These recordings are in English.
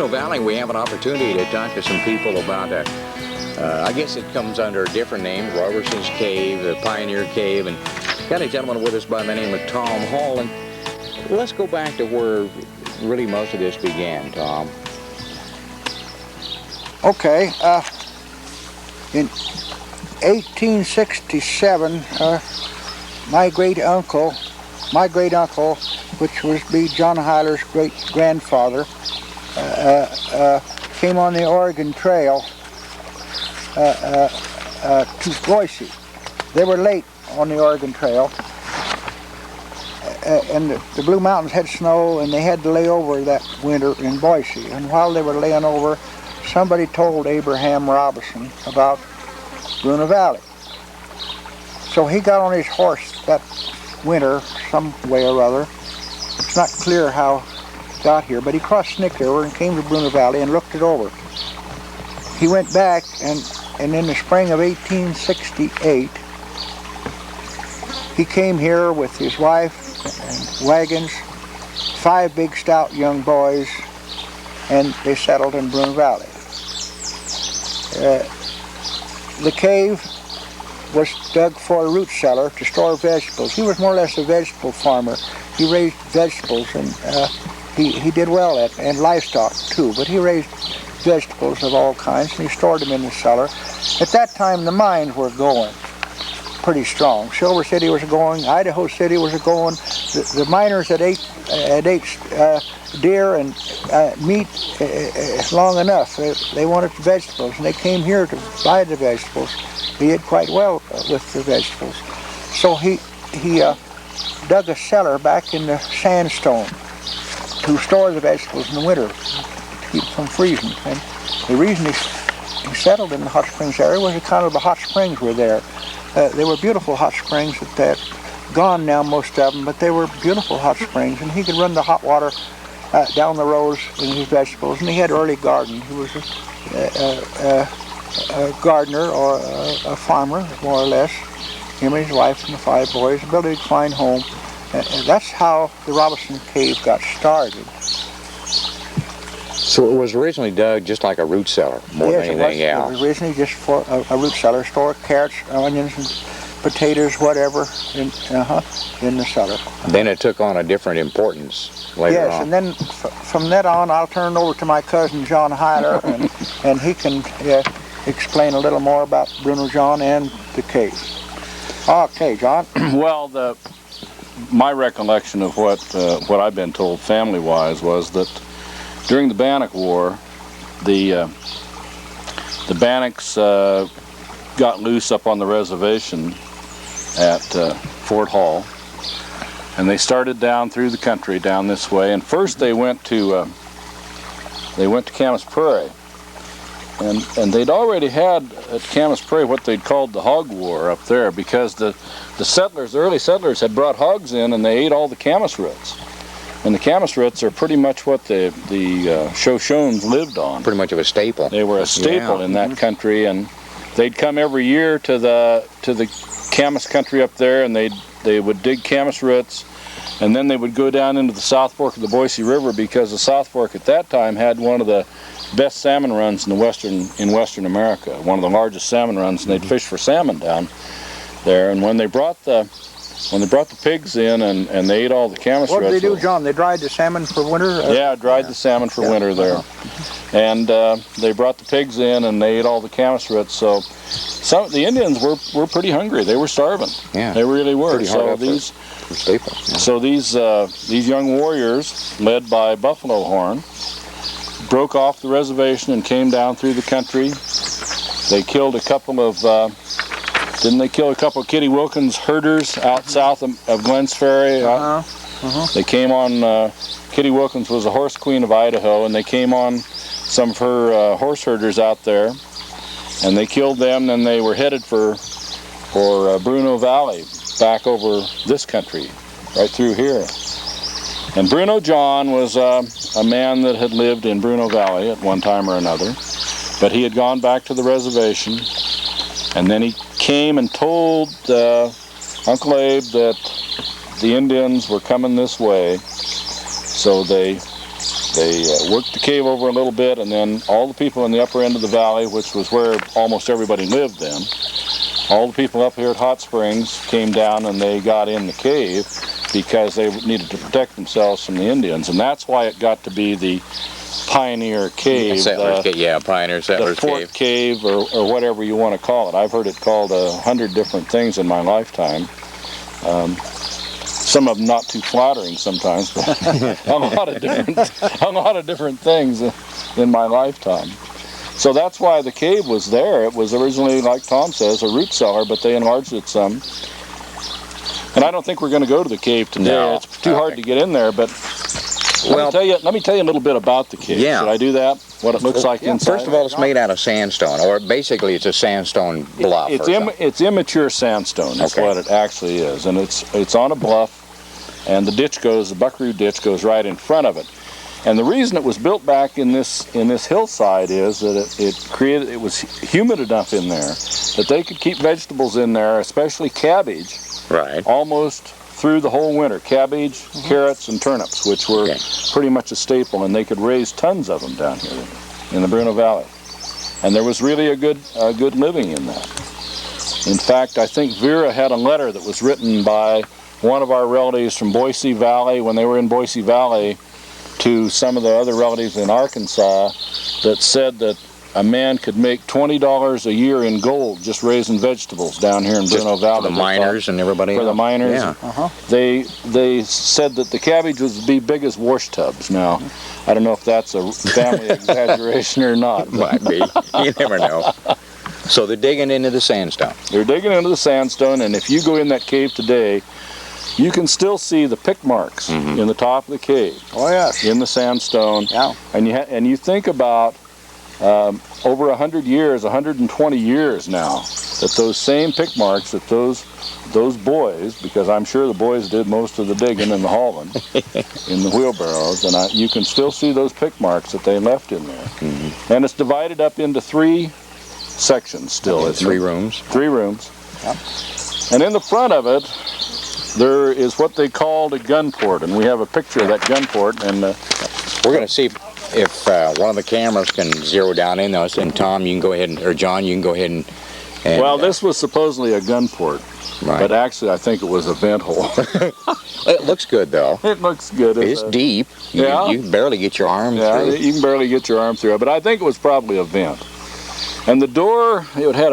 Bruneau Valley, we have an opportunity to talk to some people about I guess it comes under a different name, Robertson's Cave, the Pioneer Cave, and got a gentleman with us by the name of Tom Hall. And let's go back to where really most of this began, Tom. Okay, in 1867, my great uncle, which would be John Hiler's great-grandfather, came on the Oregon Trail to Boise. They were late on the Oregon Trail, and the Blue Mountains had snow, and they had to lay over that winter in Boise. And while they were laying over, somebody told Abraham Robertson about Bruneau Valley. So he got on his horse that winter, some way or other. It's not clear how he got here, but he crossed Snake River and came to Bruneau Valley and looked it over. He went back, and in the spring of 1868, he came here with his wife and wagons, 5 big stout young boys, and they settled in Bruneau Valley. The cave was dug for a root cellar to store vegetables. He was more or less a vegetable farmer. He raised vegetables, and he did well at, and livestock too, but he raised vegetables of all kinds, and he stored them in the cellar. At that time, the mines were going pretty strong. Silver City was going, Idaho City was going. The miners that ate deer and meat long enough. They wanted vegetables, and they came here to buy the vegetables. He did quite well with the vegetables. So he dug a cellar back in the sandstone to store the vegetables in the winter, to keep from freezing. And the reason he settled in the Hot Springs area was because of the hot springs were there. They were beautiful hot springs that gone now, most of them, but they were beautiful hot springs, and he could run the hot water down the rows in his vegetables, and he had early garden. He was a gardener or a farmer, more or less. Him and his wife and the 5 boys built a big fine home. That's how the Robertson Cave got started. So it was originally dug just like a root cellar, more than anything else. It was originally just for a root cellar, store carrots, onions, and potatoes, whatever, in the cellar. Then it took on a different importance later on. Yes, and then from that on, I'll turn it over to my cousin John Hiler, and he can explain a little more about Bruneau John and the cave. Okay, John. Well, my recollection of what I've been told family-wise was that during the Bannock War, the Bannocks got loose up on the reservation at Fort Hall, and they started down through the country down this way. And first they went to Camas Prairie, and they'd already had at Camas Prairie what they'd called the Hog War up there, because the early settlers had brought hogs in, and they ate all the camas roots. And the camas roots are pretty much what the Shoshones lived on. Pretty much of a staple. They were a staple in that country, and they'd come every year to the camas country up there, and they would dig camas roots, and then they would go down into the South Fork of the Boise River, because the South Fork at that time had one of the best salmon runs in Western America, one of the largest salmon runs, and they'd fish for salmon down there. And when they brought the pigs in and they ate all the camas roots. What did they do, John? They dried the salmon for winter? Yeah, dried the salmon for winter there. And they brought the pigs in and they ate all the camas roots. So the Indians were pretty hungry. They were starving. Yeah, they really were. Pretty hard So these young warriors, led by Buffalo Horn, broke off the reservation and came down through the country. They killed a couple of didn't they kill a couple of Kitty Wilkins herders out south of Glens Ferry? They came on, Kitty Wilkins was a horse queen of Idaho, and they came on some of her horse herders out there, and they killed them, and they were headed for Bruneau Valley, back over this country, right through here. And Bruneau John was a man that had lived in Bruneau Valley at one time or another, but he had gone back to the reservation, and then he came and told Uncle Abe that the Indians were coming this way, so they worked the cave over a little bit, and then all the people in the upper end of the valley, which was where almost everybody lived then, all the people up here at Hot Springs came down and they got in the cave because they needed to protect themselves from the Indians, and that's why it got to be the Pioneer Cave, Pioneer Settlers the Fort Cave, or whatever you want to call it. I've heard it called 100 different things in my lifetime. Some of them not too flattering sometimes, but a lot of different things in my lifetime. So that's why the cave was there. It was originally, like Tom says, a root cellar, but they enlarged it some. And I don't think we're going to go to the cave today. No. It's too hard to get in there, but let me tell you a little bit about the cave. Yeah. Should I do that? What it looks like inside? First of all, it's made out of sandstone, or basically it's a sandstone bluff. It's immature sandstone. That's what it actually is, and it's on a bluff, and the buckaroo ditch goes right in front of it. And the reason it was built back in this hillside is that it was humid enough in there that they could keep vegetables in there, especially cabbage, almost through the whole winter. Cabbage, carrots, and turnips, which were pretty much a staple, and they could raise tons of them down here in the Bruneau Valley. And there was really a good living in that. In fact, I think Vera had a letter that was written by one of our relatives from Boise Valley when they were in Boise Valley to some of the other relatives in Arkansas that said that a man could make $20 a year in gold just raising vegetables down here in Bruneau Valley. For the miners and everybody else. For the miners. Yeah. They said that the cabbage would be big as wash tubs. Now, I don't know if that's a family exaggeration or not. Might be. You never know. So they're digging into the sandstone. They're digging into the sandstone, and if you go in that cave today, you can still see the pick marks in the top of the cave. Oh yes. In the sandstone. Yeah. And you think about over 100 years, 120 years now, that those same pick marks that those boys, because I'm sure the boys did most of the digging and the hauling in the wheelbarrows, and you can still see those pick marks that they left in there. And it's divided up into 3 sections still. It's 3 rooms. 3 rooms. Yep. And in the front of it, there is what they called a gun port, and we have a picture of that gun port. And we're going to see if one of the cameras can zero down in those. And Tom, you can go ahead, or John, you can go ahead and well, this was supposedly a gun port, but actually I think it was a vent hole. It looks good, though. It looks good. It's deep. You can barely get your arm through. Yeah, you can barely get your arm through it, but I think it was probably a vent. And the door, it had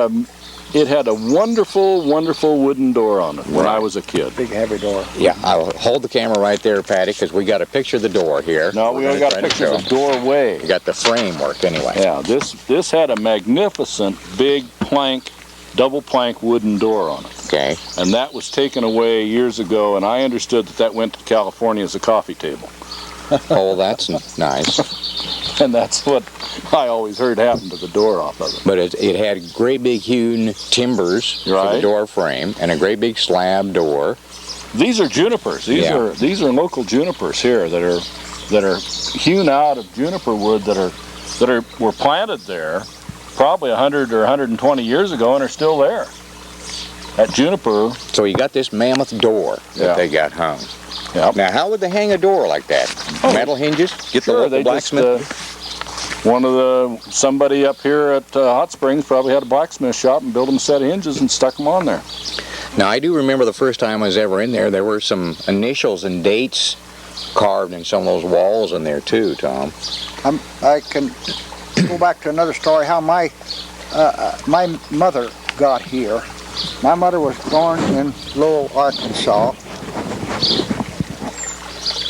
a wonderful, wonderful wooden door on it when I was a kid. Big heavy door. Yeah, I'll hold the camera right there, Patty, because we got a picture of the door here. No, we only got a picture of the doorway. We got the framework anyway. Yeah, this had a magnificent big plank, double plank wooden door on it. Okay. And that was taken away years ago, and I understood that went to California as a coffee table. Oh, that's nice. And that's what I always heard happened to the door off of it. But it had great big hewn timbers for the door frame and a great big slab door. These are junipers. These are local junipers here that are hewn out of juniper wood that were planted there probably 100 or 120 years ago and are still there. That juniper. So you got this mammoth door that they got hung. Yep. Now, how would they hang a door like that? Metal hinges? Get the local blacksmith? Somebody up here at Hot Springs probably had a blacksmith shop and built them a set of hinges and stuck them on there. Now, I do remember the first time I was ever in there were some initials and dates carved in some of those walls in there too, Tom. I can go back to another story, how my mother got here. My mother was born in Lowell, Arkansas.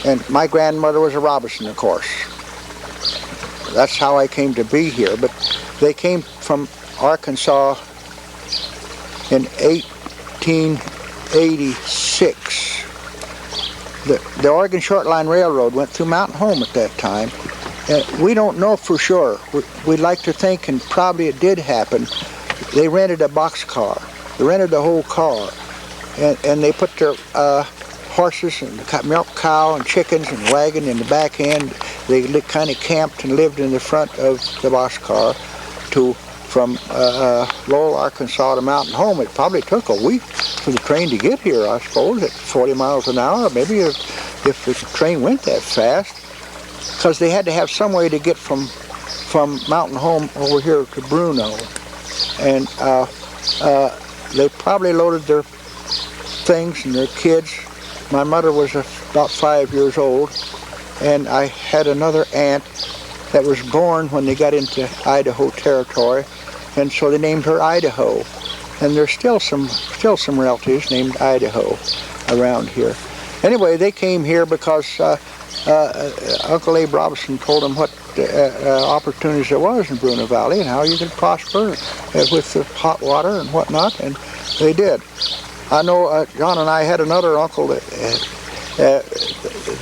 And my grandmother was a Robertson, of course. That's how I came to be here. But they came from Arkansas in 1886. The Oregon Short Line Railroad went through Mountain Home at that time. We don't know for sure. We'd like to think, and probably it did happen, they rented a boxcar. They rented the whole car. And they put their horses and milk cow and chickens and wagon in the back end. They kind of camped and lived in the front of the boxcar from Lowell, Arkansas to Mountain Home. It probably took a week for the train to get here, I suppose, at 40 miles an hour, maybe if the train went that fast. because they had to have some way to get from Mountain Home over here to Bruneau. And they probably loaded their things and their kids. My mother was about 5 years old, and I had another aunt that was born when they got into Idaho territory, and so they named her Idaho. And there's still some relatives named Idaho around here. Anyway, they came here because Uncle Abe Robertson told them what opportunities there was in Bruneau Valley and how you could prosper with the hot water and whatnot, and they did. I know John and I had another uncle that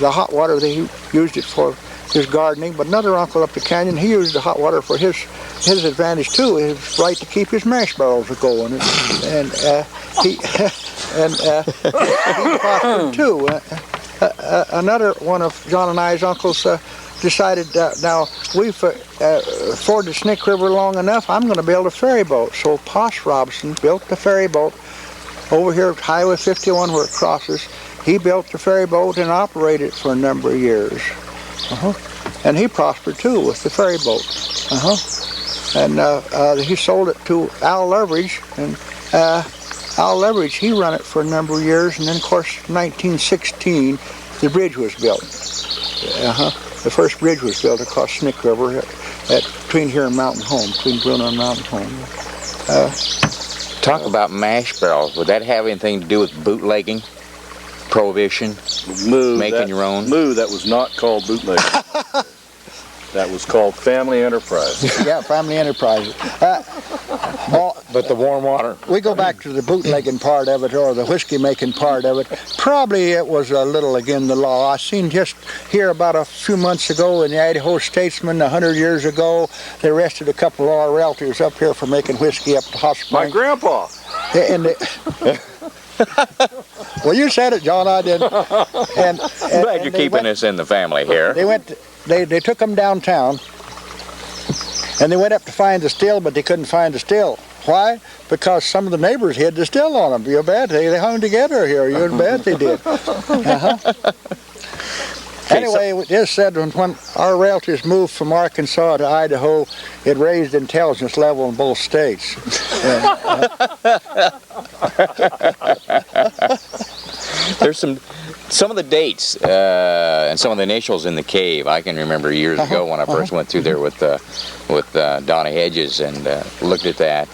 the hot water, they used it for his gardening, but another uncle up the canyon, he used the hot water for his advantage too, his right to keep his mash barrels going, and he prospered too. Another one of John and I's uncles decided, now we've forded the Snake River long enough, I'm going to build a ferry boat. So Tomas Robertson built the ferry boat over here at Highway 51 where it crosses. He built the ferry boat and operated it for a number of years. And he prospered too with the ferry boat. And he sold it to Al Leverage, and Al Leverage, he ran it for a number of years, and then of course 1916 the bridge was built. The first bridge was built across Snake River between here and Mountain Home, between Bruneau and Mountain Home. Talk about mash barrels. Would that have anything to do with bootlegging? Prohibition? Making your own? That was not called bootlegging. That was called family enterprise. Yeah, family enterprise. But the warm water. We go back to the bootlegging part of it, or the whiskey making part of it. Probably it was a little against the law. I seen just here about a few months ago in the Idaho Statesman, 100 years ago, they arrested a couple of our relatives up here for making whiskey up to Hot Springs. My grandpa. And well, you said it, John. I didn't. And Glad you're keeping us in the family here. They took them downtown, and they went up to find the still, but they couldn't find the still. Why? Because some of the neighbors hid the still on them. You bet they hung together here. You bet they did. Anyway, it is said when our relatives moved from Arkansas to Idaho, it raised the intelligence level in both states. There's some of the dates and some of the initials in the cave. I can remember years ago when I first went through there with Donna Hedges and looked at that.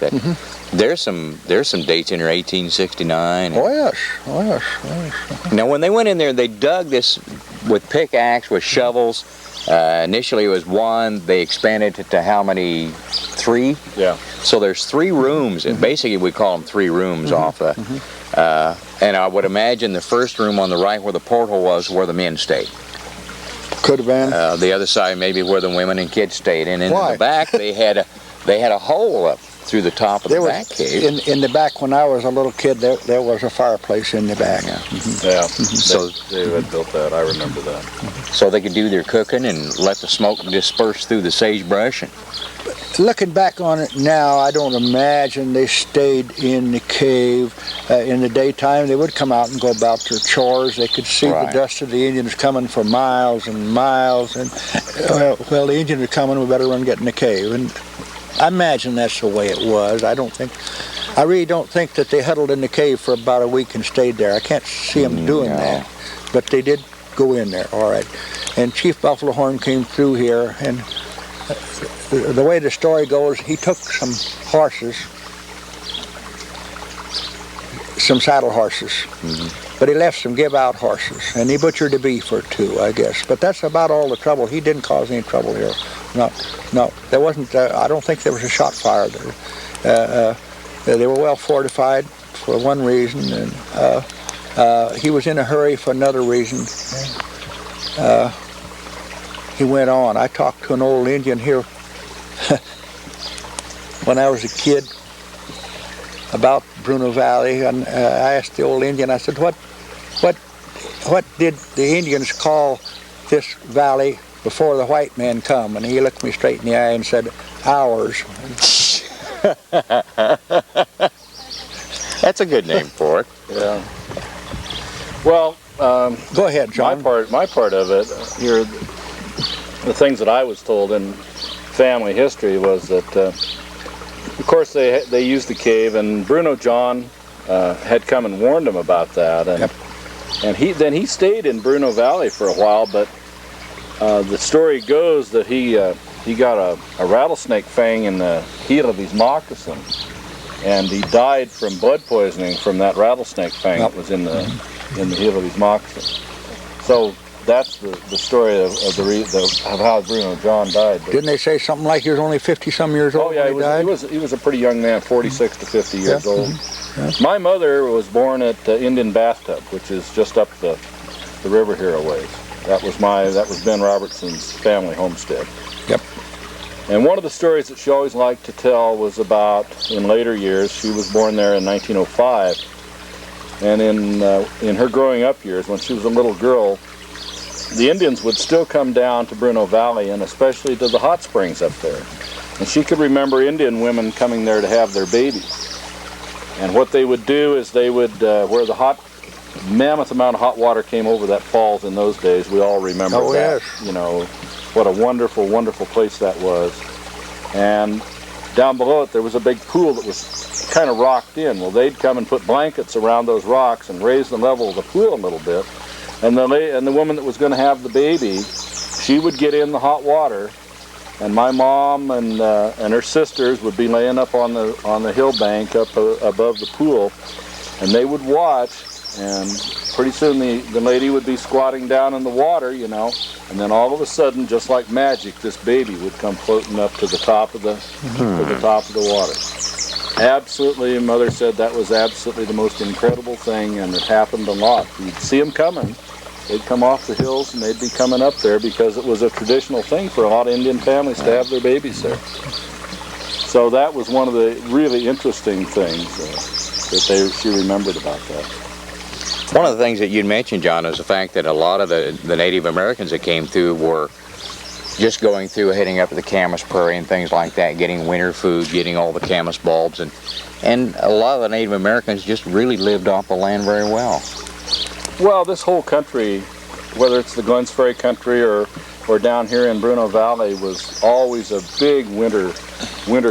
There's some dates in here, 1869. Oh yes. Now when they went in there, they dug this with pickaxe, with shovels. Initially it was one. They expanded it to how many? 3? Yeah. So there's 3 rooms, and basically we call them 3 rooms off the. And I would imagine the first room on the right where the portal was where the men stayed. Could have been. The other side maybe where the women and kids stayed. And in Why? the back they had a hole up through the top of the back cave. In the back when I was a little kid, there was a fireplace in the back. So they had built that. I remember that. So they could do their cooking and let the smoke disperse through the sagebrush. And looking back on it now, I don't imagine they stayed in the cave in the daytime. They would come out and go about their chores. They could see the dust of the Indians coming for miles and miles. And well, the Indians are coming. We better run and get in the cave. And I imagine that's the way it was. I really don't think that they huddled in the cave for about a week and stayed there. I can't see them doing that. But they did go in there, all right. And Chief Buffalo Horn came through here, and the way the story goes, he took some horses, some saddle horses, but he left some give-out horses, and he butchered the beef or 2, I guess. But that's about all the trouble. He didn't cause any trouble here. No, there wasn't. I don't think there was a shot fired there. They were well fortified for one reason, and he was in a hurry for another reason. He went on. I talked to an old Indian here when I was a kid about Bruneau Valley, and I asked the old Indian, I said, what did the Indians call this valley before the white man come? And he looked me straight in the eye and said, ours. that's a good name for it. Yeah. Well, go ahead, John. My part of it here. the things that I was told in family history was that, of course, they used the cave, and Bruneau John had come and warned him about that, and and he stayed in Bruneau Valley for a while, but the story goes that he got a rattlesnake fang in the heel of his moccasin, and he died from blood poisoning from that rattlesnake fang that was in the heel of his moccasin. So that's the story of how Bruneau John died. But didn't they say something like he was only 50-some years old when he died? He was a pretty young man, 46 to 50 years old. Yeah. My mother was born at Indian Bathtub, which is just up the river here a ways. That was Ben Robertson's family homestead. Yep. And one of the stories that she always liked to tell was about, in later years, she was born there in 1905, and in her growing up years, when she was a little girl, the Indians would still come down to Bruneau Valley, and especially to the hot springs up there. And she could remember Indian women coming there to have their babies. And what they would do is they would, where the mammoth amount of hot water came over that falls in those days, we all remember that. Yes. You know, what a wonderful, wonderful place that was. And down below it, there was a big pool that was kind of rocked in. Well, they'd come and put blankets around those rocks and raise the level of the pool a little bit. And the woman that was going to have the baby, she would get in the hot water, and my mom and her sisters would be laying up on the hill bank up above the pool, and they would watch. And pretty soon the lady would be squatting down in the water, you know, and then all of a sudden, just like magic, this baby would come floating up to the top of the water. Absolutely, Mother said that was absolutely the most incredible thing, and it happened a lot. You'd see them coming. They'd come off the hills and they'd be coming up there because it was a traditional thing for a lot of Indian families to have their babies there. So that was one of the really interesting things that she remembered about that. One of the things that you mentioned, John, is the fact that a lot of the Native Americans that came through were just going through, heading up to the camas prairie and things like that, getting winter food, getting all the camas bulbs, and a lot of the Native Americans just really lived off the land very well. Well, this whole country, whether it's the Glens Ferry country or down here in Bruneau Valley, was always a big winter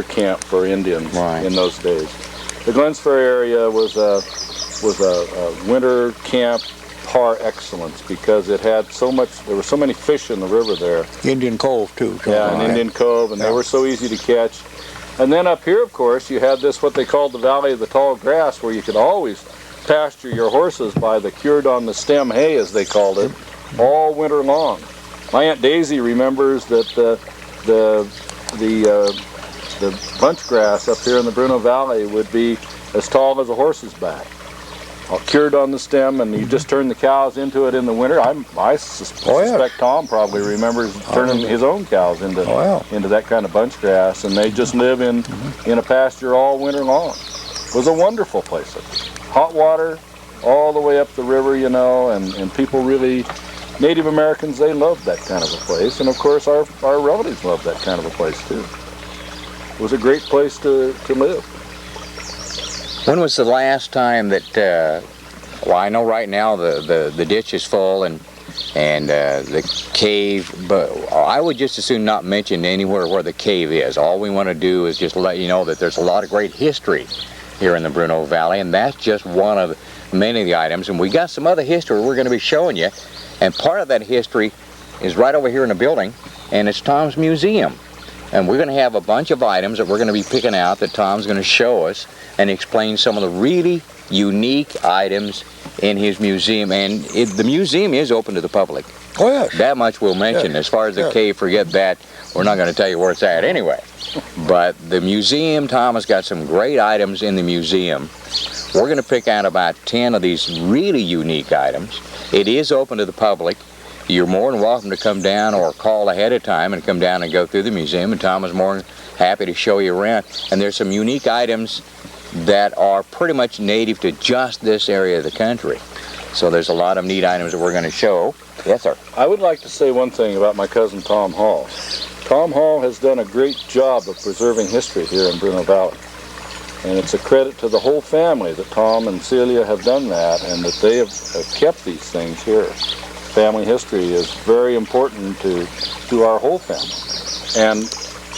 camp for Indians in those days. The Glens Ferry area was a winter camp par excellence because it had there were so many fish in the river there. Indian Cove too. Yeah, an Indian Cove, and they were so easy to catch. And then up here, of course, you had this, what they called the Valley of the Tall Grass, where you could always pasture your horses by the cured on the stem hay, as they called it, all winter long. My Aunt Daisy remembers that the bunch grass up here in the Bruneau Valley would be as tall as a horse's back, all cured on the stem, and you just turn the cows into it in the winter. I suspect Tom probably remembers turning his own cows into that kind of bunch grass, and they just live in a pasture all winter long. It was a wonderful place. Hot water all the way up the river, you know, and people really, Native Americans, they loved that kind of a place, and of course our relatives loved that kind of a place too. It was a great place to live. When was the last time that, well, I know right now the ditch is full and the cave, but I would just as soon not mention anywhere where the cave is. All we want to do is just let you know that there's a lot of great history here in the Bruneau Valley, and that's just one of many of the items. And we got some other history we're going to be showing you, and part of that history is right over here in the building, and it's Tom's museum. And we're going to have a bunch of items that we're going to be picking out that Tom's going to show us and explain some of the really unique items in his museum. And the museum is open to the public. Oh, yes. That much we'll mention. Yes. As far as the cave, forget that. We're not going to tell you where it's at anyway. But the museum, Tom has got some great items in the museum. We're going to pick out about 10 of these really unique items. It is open to the public. You're more than welcome to come down or call ahead of time and come down and go through the museum, and Tom is more than happy to show you around. And there's some unique items that are pretty much native to just this area of the country. So there's a lot of neat items that we're going to show. Yes, sir. I would like to say one thing about my cousin Tom Hall. Tom Hall has done a great job of preserving history here in Bruneau Valley. And it's a credit to the whole family that Tom and Celia have done that, and that they have kept these things here. family history is very important to our whole family. And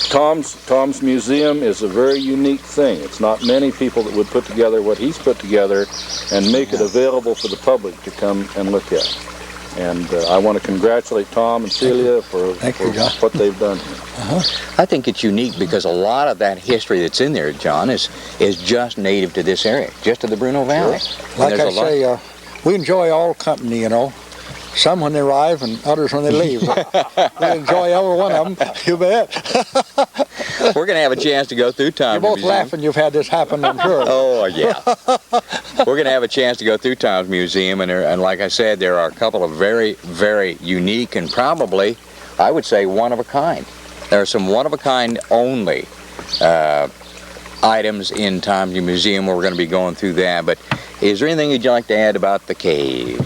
Tom's museum is a very unique thing. It's not many people that would put together what he's put together and make it available for the public to come and look at. And I want to congratulate Tom and Celia for what they've done here. I think it's unique because a lot of that history that's in there, John, is just native to this area, just to the Bruneau Valley. Like I say, we enjoy all company, you know. Some when they arrive and others when they leave. We enjoy every one of them, you bet. We're going to have a chance to go through Tom's You're both Museum. laughing you've had this happen, I'm sure. Oh, yeah. We're going to have a chance to go through Tom's Museum, and like I said, there are a couple of very, very unique and probably, I would say, one-of-a-kind. There are some one-of-a-kind only items in Tom's Museum. We're going to be going through that, but is there anything you'd like to add about the cave?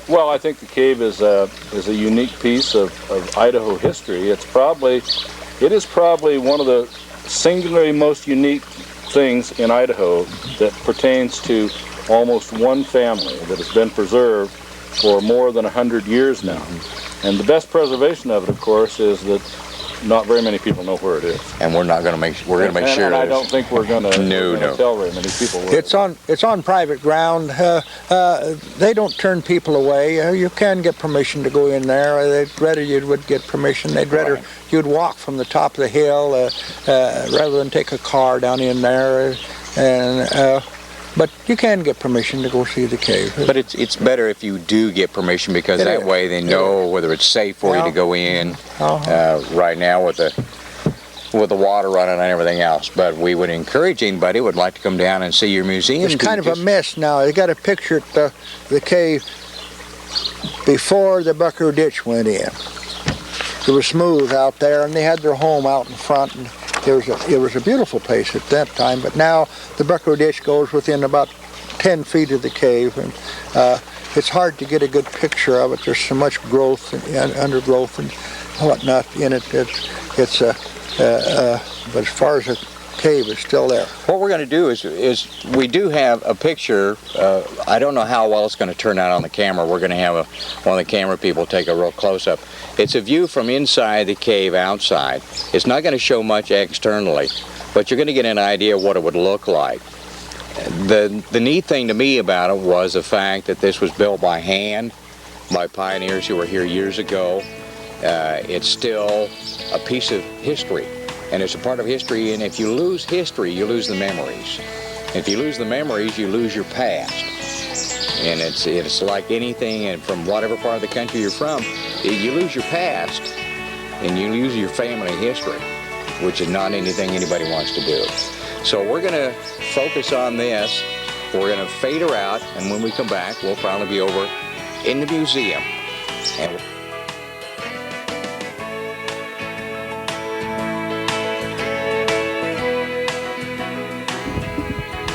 Well, I think the cave is a unique piece of Idaho history. It is probably one of the singularly most unique things in Idaho that pertains to almost one family that has been preserved for more than 100 years now. And the best preservation of it, of course, is that not very many people know where it is. And we're not going to make sure. And I don't think we're going to tell very many people where it's on private ground. They don't turn people away. You can get permission to go in there. They'd rather you would get permission. They'd rather you'd walk from the top of the hill rather than take a car down in there. But you can get permission to go see the cave. But it's better if you do get permission because that way they know whether it's safe for you to go in. Right now with the water running and everything else. But we would encourage anybody who would like to come down and see your museum. It's kind of a mess now. They got a picture at the cave before the Buckaroo Ditch went in. It was smooth out there, and they had their home out in front. And it was a beautiful place at that time, but now the Buckaroo Ditch goes within about 10 feet of the cave, and it's hard to get a good picture of it. There's so much growth and undergrowth and whatnot in it. But as far as the cave, it's still there. What we're going to do is we do have a picture. I don't know how well it's going to turn out on the camera. We're going to have one of the camera people take a real close-up. It's a view from inside the cave outside. It's not going to show much externally, but you're going to get an idea of what it would look like. The neat thing to me about it was the fact that this was built by hand by pioneers who were here years ago. It's still a piece of history, and it's a part of history, and if you lose history, you lose the memories. If you lose the memories, you lose your past. And it's like anything, and from whatever part of the country you're from, you lose your past, and you lose your family history, which is not anything anybody wants to do. So we're going to focus on this. We're going to fade her out, and when we come back, we'll probably be over in the museum. And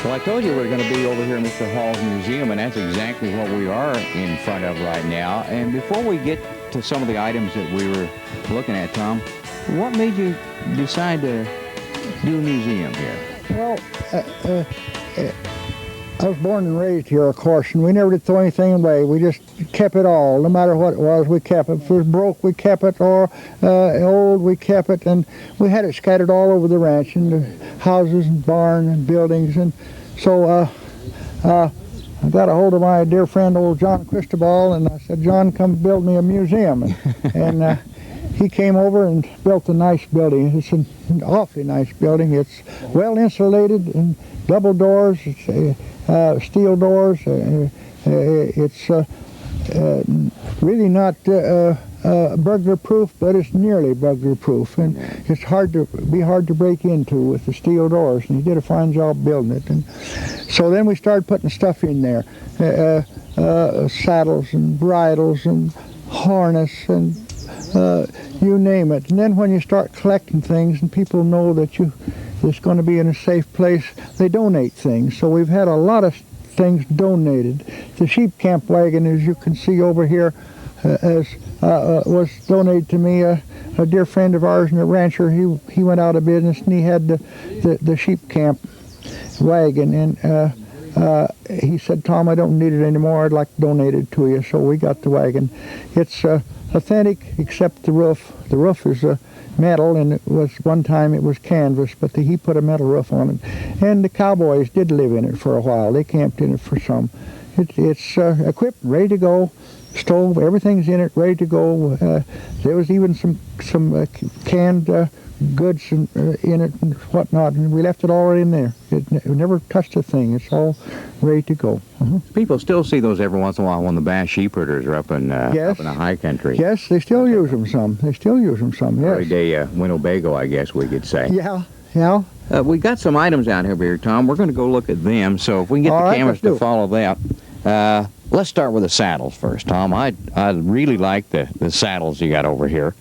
well, I told you we were going to be over here in Mr. Hall's museum, and that's exactly what we are in front of right now. And before we get to some of the items that we were looking at, Tom, what made you decide to do a museum here? Well, I was born and raised here, of course, and we never did throw anything away. We just kept it all. No matter what it was, we kept it. If it was broke, we kept it, or old, we kept it, and we had it scattered all over the ranch, in the houses and barns and buildings. And so I got a hold of my dear friend, old John Cristobal, and I said, John, come build me a museum. And he came over and built a nice building. It's an awfully nice building. It's well insulated and double doors. It's steel doors. It's really not burglar proof, but it's nearly burglar proof, and it's hard to break into with the steel doors. And he did a fine job building it. And so then we started putting stuff in there, saddles and bridles and harness and you name it. And then when you start collecting things and people know that it's going to be in a safe place, they donate things. So we've had a lot of things donated. The sheep camp wagon, as you can see over here, was donated to me. A dear friend of ours and a rancher, he went out of business, and he had the sheep camp wagon. And he said, "Tom, I don't need it anymore. I'd like to donate it to you." So we got the wagon. It's authentic, except the roof. The roof is metal, and it was one time it was canvas, but he put a metal roof on it. And the cowboys did live in it for a while. They camped in it for some. It's equipped, ready to go. Stove, everything's in it, ready to go. There was even some canned goods in it and whatnot, and we left it all in there. It never touched a thing. It's all ready to go. People still see those every once in a while when the bass sheepherters are up in the high country. Yes, they still use them some. They still use them some, yes. Everyday Winnebago, I guess we could say. Yeah. We got some items out here, Tom. We're going to go look at them, so if we can get All the right, cameras let's do to it. follow that. Let's start with the saddles first, Tom. I really like the saddles you got over here.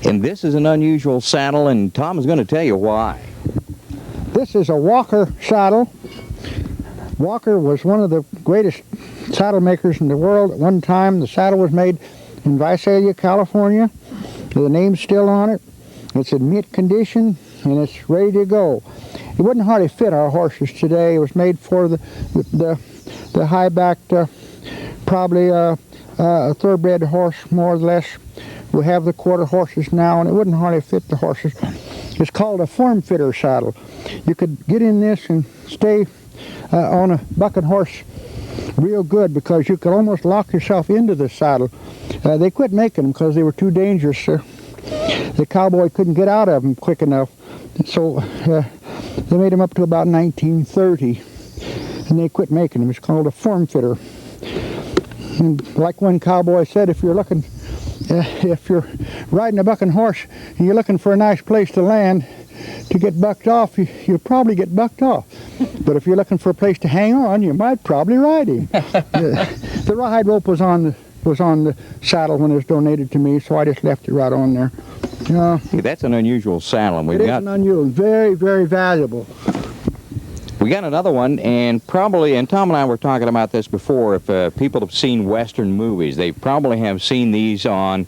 And this is an unusual saddle, and Tom is going to tell you why. This is a Walker saddle. Walker was one of the greatest saddle makers in the world. At one time, the saddle was made in Visalia, California. The name's still on it. It's in mint condition, and it's ready to go. It wouldn't hardly fit our horses today. It was made for the high-backed, probably a thoroughbred horse, more or less. We have the quarter horses now, and it wouldn't hardly fit the horses. It's called a form fitter saddle. You could get in this and stay on a bucking horse real good, because you could almost lock yourself into the saddle. They quit making them because they were too dangerous. The cowboy couldn't get out of them quick enough. So they made them up to about 1930, and they quit making them. It's called a form fitter. And like one cowboy said, if you're riding a bucking horse and you're looking for a nice place to land to get bucked off, you'll probably get bucked off. But if you're looking for a place to hang on, you might probably ride him. The rawhide rope was on the saddle when it was donated to me, so I just left it right on there. That's an unusual saddle, and it is an unusual, very, very valuable. We got another one, and Tom and I were talking about this before. If people have seen Western movies, they probably have seen these on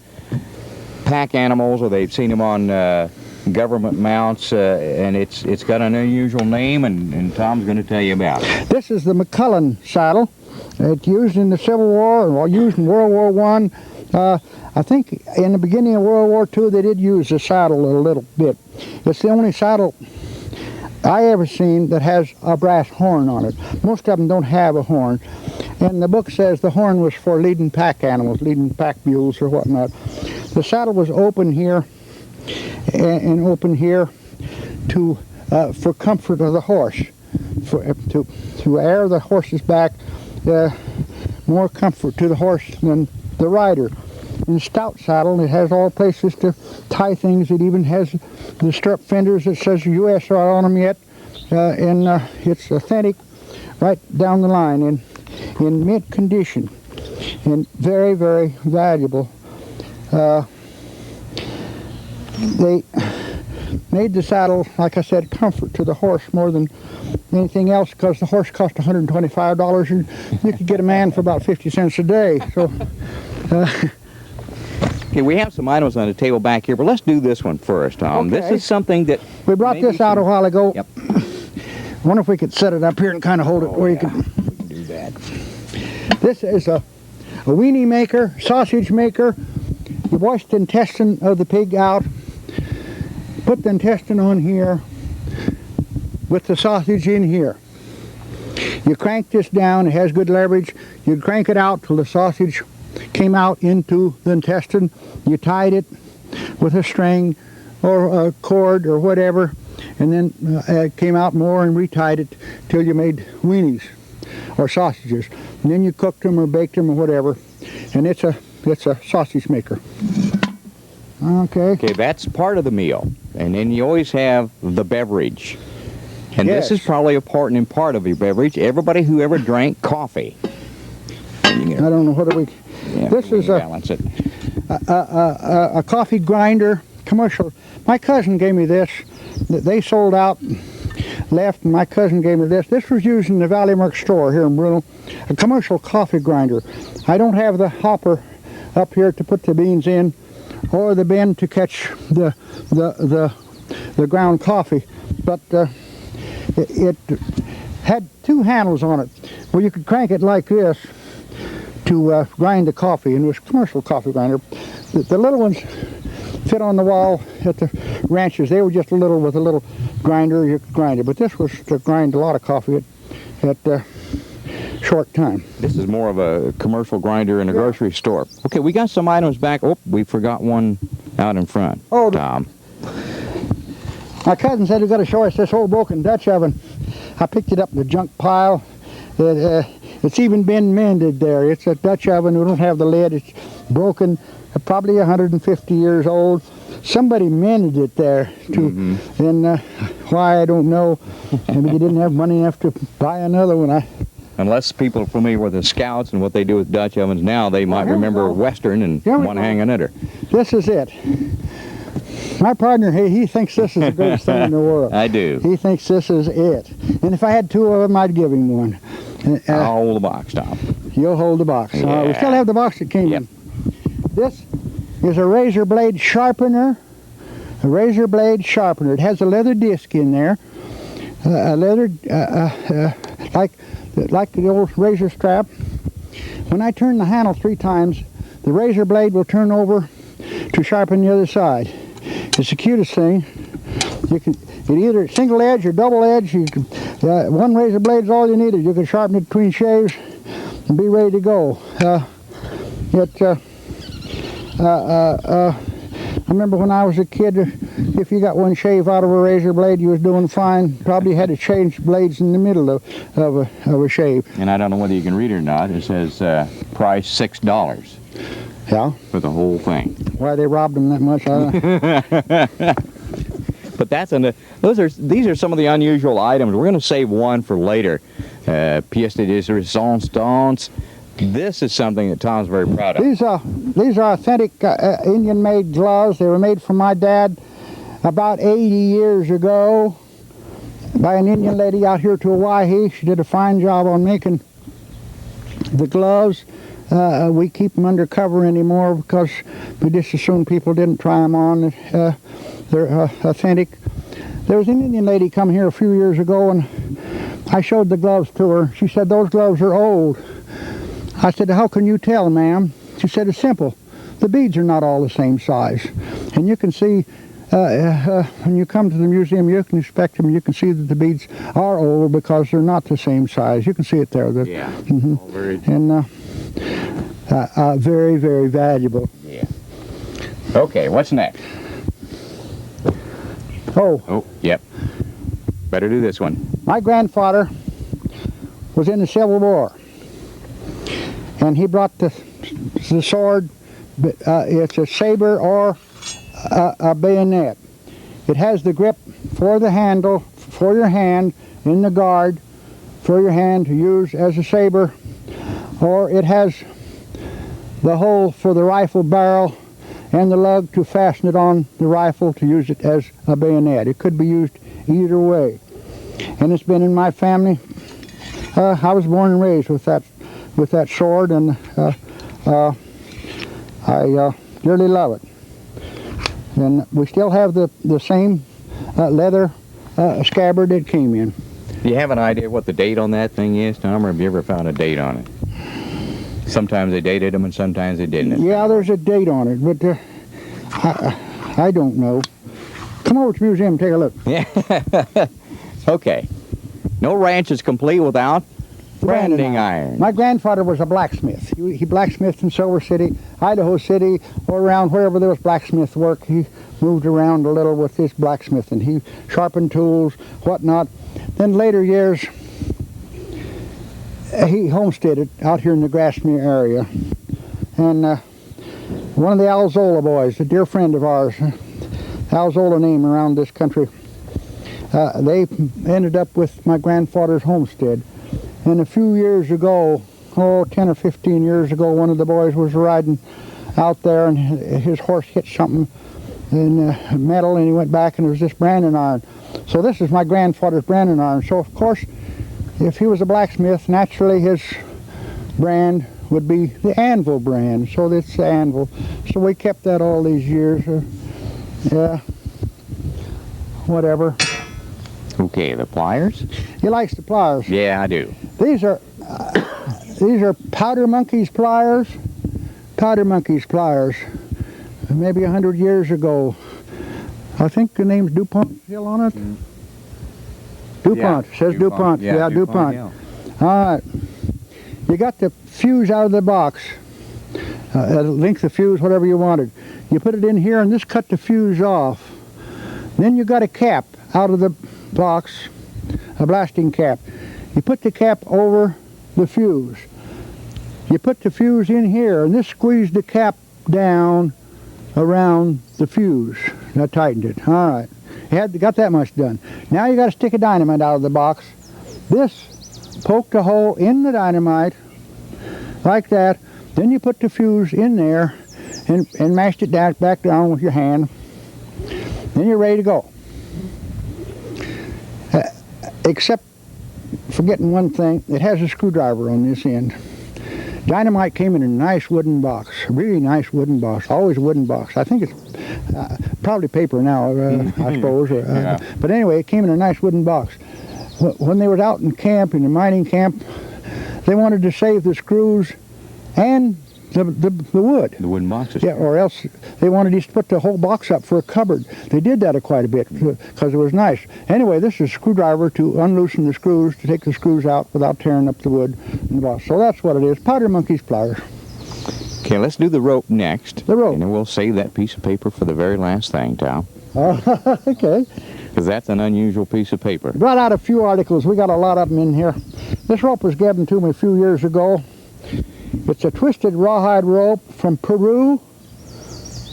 pack animals, or they've seen them on government mounts, and it's got an unusual name, and Tom's going to tell you about it. This is the McCullen saddle. It's used in the Civil War, or used in World War I. I think in the beginning of World War II, they did use the saddle a little bit. It's the only saddle I ever seen that has a brass horn on it. Most of them don't have a horn. And the book says the horn was for leading pack animals, leading pack mules or whatnot. The saddle was open here and open here for comfort of the horse, to air the horse's back, more comfort to the horse than the rider. In a stout saddle, it has all places to tie things. It even has the stirrup fenders that says US right on them yet, and it's authentic right down the line in mint condition, and very, very valuable. They made the saddle, like I said, comfort to the horse more than anything else, because the horse cost $125, and you could get a man for about 50 cents a day. So. Okay, we have some items on the table back here, but let's do this one first, Tom. Okay. This is something that We brought this out a while ago. Yep. Wonder if we could set it up here and kind of hold it where you can. We can do that. This is a weenie maker, sausage maker. You wash the intestine of the pig out, put the intestine on here with the sausage in here. You crank this down, it has good leverage. You crank it out till the sausage came out into the intestine. You tied it with a string or a cord or whatever, and then it came out more and retied it till you made weenies or sausages. And then you cooked them or baked them or whatever, and it's a sausage maker. Okay, that's part of the meal. And then you always have the beverage. And Yes. this is probably a part of your beverage. Everybody who ever drank coffee. I don't know whether we... Yeah, This we is balance it. a coffee grinder commercial. My cousin gave me this. They sold out, left, and my cousin gave me this. This was used in the Valley Merc store here in Bruneau. A commercial coffee grinder. I don't have the hopper up here to put the beans in, or the bin to catch the ground coffee. But it had two handles on it where you could crank it like this to grind the coffee, and it was a commercial coffee grinder. The little ones fit on the wall at the ranches. They were just a little, with a little grinder you could grind it, but this was to grind a lot of coffee at short time. This is more of a commercial grinder in a grocery store. Okay, we got some items back. Oh, we forgot one out in front. Oh, Tom. My cousin said he got to show us this old broken Dutch oven. I picked it up in the junk pile. It's even been mended there. It's a Dutch oven. We don't have the lid. It's broken, probably 150 years old. Somebody mended it there too, and why I don't know. Maybe they didn't have money enough to buy another one. Unless people are familiar with the Scouts and what they do with Dutch ovens now, they might remember Western and want to hang another. This is it. My partner, he thinks this is the greatest thing in the world. I do. He thinks this is it. And if I had two of them, I'd give him one. I'll hold the box, Tom. You'll hold the box. Yeah. We still have the box that came in. This is a razor blade sharpener. A razor blade sharpener. It has a leather disc in there. A leather, like the old razor strap. When I turn the handle 3 times, the razor blade will turn over to sharpen the other side. It's the cutest thing. You can either single edge or double edge. You can, one razor blade is all you needed. You can sharpen it between shaves and be ready to go. I remember when I was a kid, if you got one shave out of a razor blade, you was doing fine. Probably had to change blades in the middle of a shave. And I don't know whether you can read it or not. It says price $6. Yeah. For the whole thing. Why they robbed them that much, I don't know. But that's these are some of the unusual items. We're going to save one for later. Pièce de résistance. This is something that Tom's very proud of. These are authentic Indian-made gloves. They were made for my dad about 80 years ago by an Indian lady out here to Hawaii. She did a fine job on making the gloves. We keep them under cover anymore because we just assumed people didn't try them on. They're authentic. There was an Indian lady come here a few years ago, and I showed the gloves to her. She said, "Those gloves are old." I said, "How can you tell, ma'am?" She said, "It's simple. The beads are not all the same size. And you can see, when you come to the museum, you can inspect them, you can see that the beads are old because they're not the same size. You can see it there." Yeah. And very, very valuable. Yeah. Okay, what's next? Oh, yep. Better do this one. My grandfather was in the Civil War, and he brought the sword. It's a saber or a bayonet. It has the grip for the handle, for your hand in the guard, for your hand to use as a saber, or it has the hole for the rifle barrel and the lug to fasten it on the rifle to use it as a bayonet. It could be used either way. And it's been in my family. I was born and raised with that sword, and I dearly love it. And we still have the same leather scabbard it came in. Do you have an idea what the date on that thing is, Tom, or have you ever found a date on it? Sometimes they dated them and sometimes they didn't. Yeah, there's a date on it, but I don't know. Come over to the museum and take a look. Yeah. Okay. No ranch is complete without branding iron. My grandfather was a blacksmith. He blacksmithed in Silver City, Idaho City, or around wherever there was blacksmith work. He moved around a little with his blacksmithing. He sharpened tools, whatnot. Then later years, he homesteaded out here in the Grasmere area. And one of the Alzola boys, a dear friend of ours, Alzola name around this country, they ended up with my grandfather's homestead. And a few years ago, 10 or 15 years ago, one of the boys was riding out there and his horse hit something in metal, and he went back and there was this branding iron. So this is my grandfather's branding iron. So of course, if he was a blacksmith, naturally his brand would be the anvil brand. So it's the anvil. So we kept that all these years. Yeah, whatever. Okay, the pliers? He likes the pliers. Yeah, I do. These are Powder Monkey's pliers. Powder Monkey's pliers. Maybe 100 years ago. I think the name's DuPont still on it. DuPont. Yeah, Says DuPont. Yeah, DuPont. yeah. All right. You got the fuse out of the box. Length of fuse, whatever you wanted. You put it in here and this cut the fuse off. Then you got a cap out of the box, a blasting cap. You put the cap over the fuse. You put the fuse in here and this squeezed the cap down around the fuse. That tightened it. All right. You got that much done. Now you got to stick a dynamite out of the box. This poked a hole in the dynamite like that. Then you put the fuse in there and mashed it back down with your hand. Then you're ready to go. Except forgetting one thing, it has a screwdriver on this end. Dynamite came in a nice wooden box, a really nice wooden box, always a wooden box. I think it's probably paper now, I suppose. Yeah. But anyway, it came in a nice wooden box. When they were out in camp, in the mining camp, they wanted to save the screws and the wood. The wooden boxes. Yeah, or else they wanted to put the whole box up for a cupboard. They did that quite a bit because it was nice. Anyway, this is a screwdriver to unloosen the screws, to take the screws out without tearing up the wood in the box. So that's what it is. Powder Monkey's pliers. Okay, let's do the rope next. The rope. And then we'll save that piece of paper for the very last thing, Tom. Okay. Because that's an unusual piece of paper. Brought out a few articles. We got a lot of them in here. This rope was given to me a few years ago. It's a twisted rawhide rope from Peru.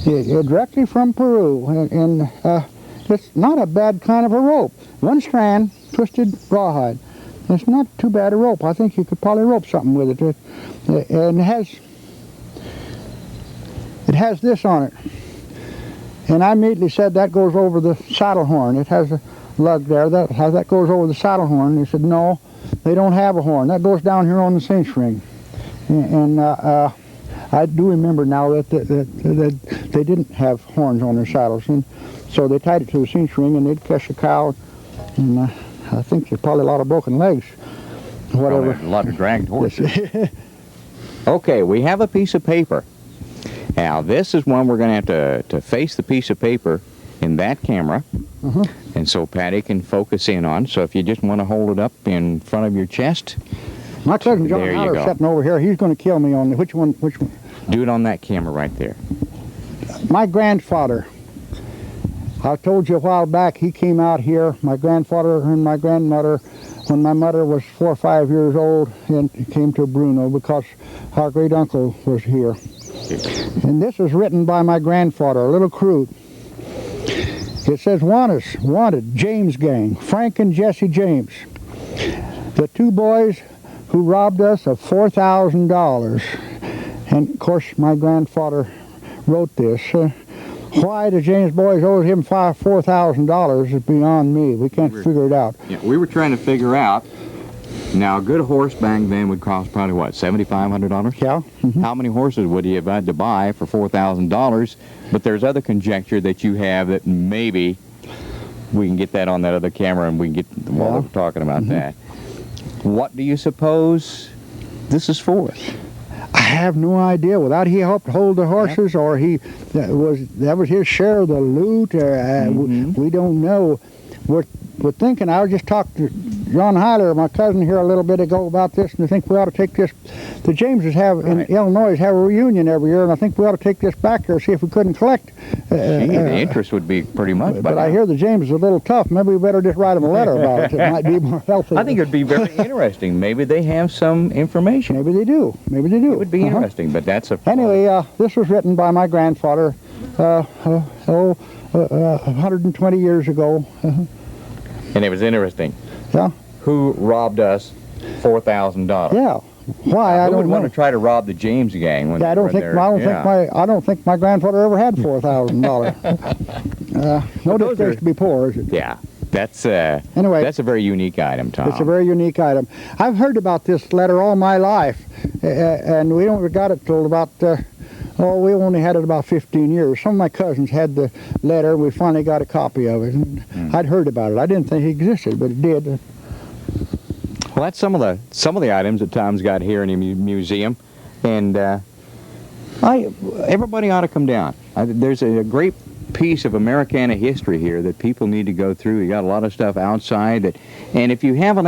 Directly from Peru. And it's not a bad kind of a rope. One strand, twisted rawhide. It's not too bad a rope. I think you could probably rope something with it. And it has this on it. And I immediately said that goes over the saddle horn. It has a lug there. That goes over the saddle horn. And he said, no, they don't have a horn. That goes down here on the cinch ring. And I do remember now that they didn't have horns on their saddles. And so they tied it to the cinch ring and they'd catch a cow. And I think there's probably a lot of broken legs. Whatever. A lot of dragged horses. Okay, we have a piece of paper. Now, this is one we're going to have to face the piece of paper in that camera. And so Patty can focus in on. So if you just want to hold it up in front of your chest. My cousin John There you Hiler go. sitting over here. He's going to kill me on the, which one? Do it on that camera right there. My grandfather. I told you a while back he came out here. My grandfather and my grandmother, when my mother was 4 or 5 years old, and came to Bruneau because our great uncle was here. And this was written by my grandfather, a little crude. It says, wanted, James gang, Frank and Jesse James. The two boys who robbed us of $4,000. And of course, my grandfather wrote this. Why the James boys owed him $4,000 is beyond me. We can't figure it out. Yeah, we were trying to figure out. Now, a good horse back then would cost probably, what, $7,500? Yeah. How many horses would you have had to buy for $4,000? But there's other conjecture that you have that maybe we can get that on that other camera and we can get while we're talking about that. What do you suppose this is for? I have no idea. Without he helped hold the horses, or that was his share of the loot. We don't know. We're thinking. I just talked to John Hiler, my cousin, here a little bit ago about this, and I think we ought to take this. The Jameses in Illinois have a reunion every year, and I think we ought to take this back here, see if we couldn't collect. The interest would be pretty much. But I hear the Jameses are a little tough. Maybe we better just write them a letter about it. It might be more healthy. I think it would be very interesting. Maybe they have some information. Maybe they do. Maybe they do. It would be interesting, but that's a... Anyway, this was written by my grandfather 120 years ago. And it was interesting. Yeah. Who robbed us $4,000? Yeah. Why? I Who don't would know. want to try to rob the James gang when I they were don't think. there? I don't think my grandfather ever had $4,000. No disgrace to be poor, is it? Yeah. That's Anyway, that's a very unique item, Tom. it's a very unique item. I've heard about this letter all my life, and we don't got it till about Oh, we only had it about 15 years. Some of my cousins had the letter. We finally got a copy of it. And I'd heard about it. I didn't think it existed, but it did. Well, that's some of the items that Tom's got here in the museum, and everybody ought to come down. There's a great piece of Americana history here that people need to go through. You got a lot of stuff outside that, and if you have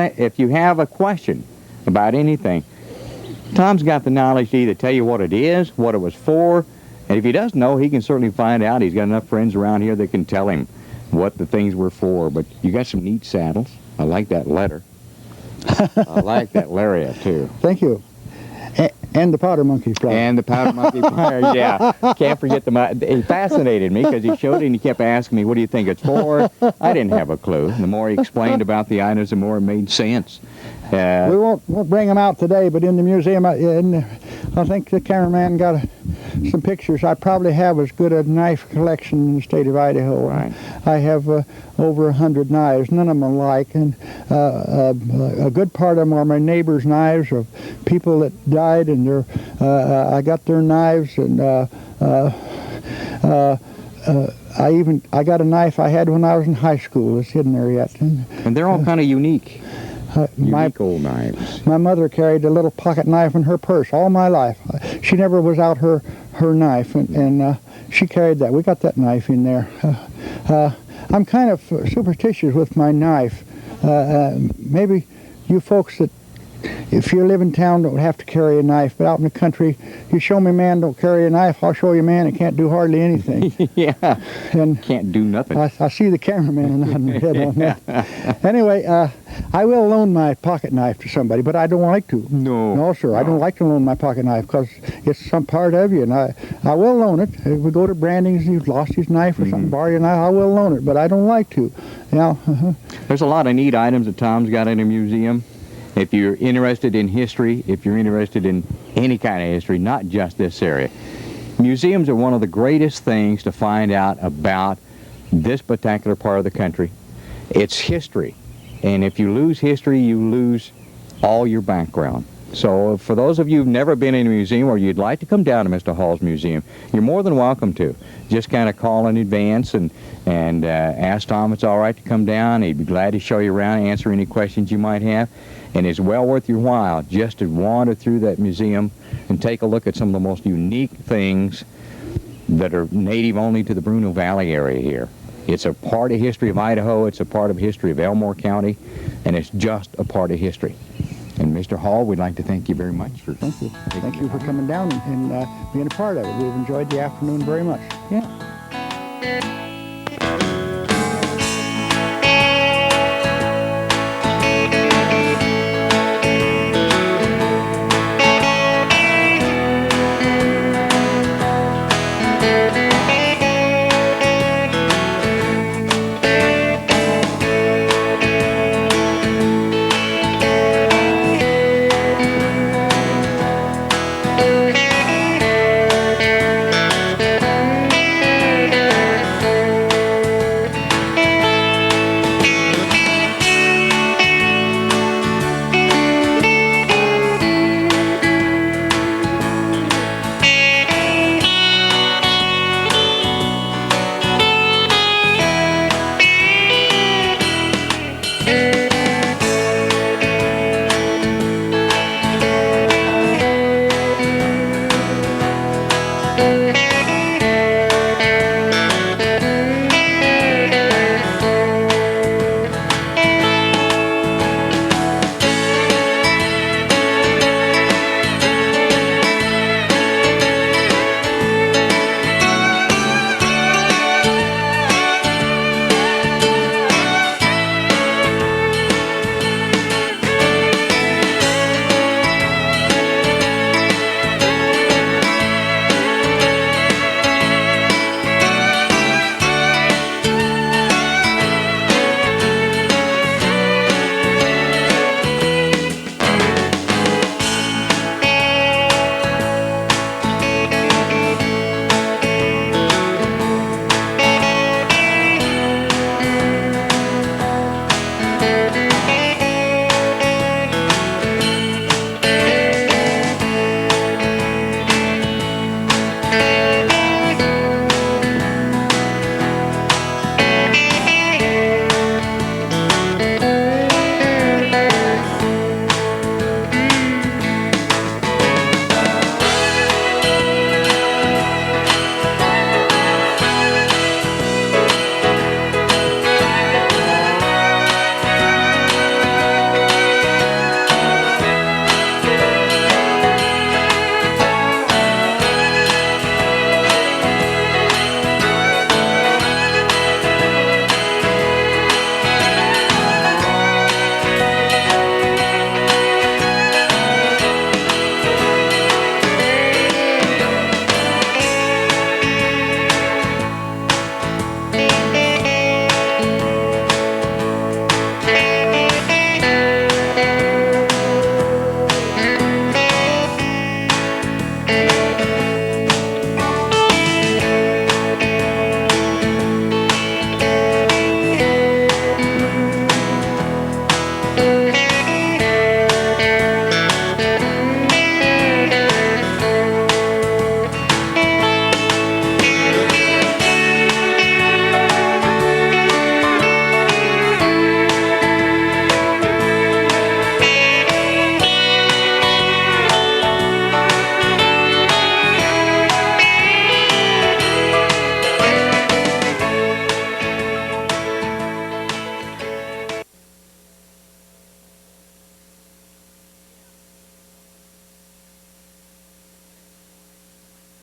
a question about anything, Tom's got the knowledge to either tell you what it is, what it was for, and if he doesn't know, he can certainly find out. He's got enough friends around here that can tell him what the things were for. But you got some neat saddles. I like that letter. I like that lariat too. Thank you. And the powder monkey pliers. And the powder monkey pliers, yeah. Can't forget he fascinated me because he showed it and he kept asking me, what do you think it's for? I didn't have a clue. The more he explained about the items, the more it made sense. We won't bring them out today, but in the museum, I think the cameraman got some pictures. I probably have as good a knife collection in the state of Idaho. Right. I have over 100 knives, none of them alike, and a good part of them are my neighbors' knives of people that died, and I got their knives, and I got a knife I had when I was in high school. It's hidden there yet. And they're all kind of unique. Unique old knives. My mother carried a little pocket knife in her purse all my life. She never was out her knife, and she carried that. We got that knife in there. I'm kind of superstitious with my knife. Maybe you folks that, if you live in town, don't have to carry a knife, but out in the country, you show me a man don't carry a knife, I'll show you a man that can't do hardly anything. Yeah, and can't do nothing. I see the cameraman nodding his head on that. Anyway, I will loan my pocket knife to somebody, but I don't like to. No, sir, no. I don't like to loan my pocket knife because it's some part of you, and I will loan it. If we go to Branding's and you've lost his knife or something, borrow your knife, I will loan it, but I don't like to. There's a lot of neat items that Tom's got in a museum. If you're interested in history, if you're interested in any kind of history, not just this area, museums are one of the greatest things to find out about this particular part of the country. It's history, and if you lose history, you lose all your background. So for those of you who've never been in a museum or you'd like to come down to Mr. Hall's museum, you're more than welcome to. Just kind of call in advance and ask Tom if it's all right to come down. He'd be glad to show you around, answer any questions you might have. And it's well worth your while just to wander through that museum and take a look at some of the most unique things that are native only to the Bruneau Valley area here. It's a part of history of Idaho, it's a part of history of Elmore County, and it's just a part of history. And Mr. Hall, we'd like to thank you very much for... Thank you. Thank you for coming down and being a part of it. We've enjoyed the afternoon very much. Yeah.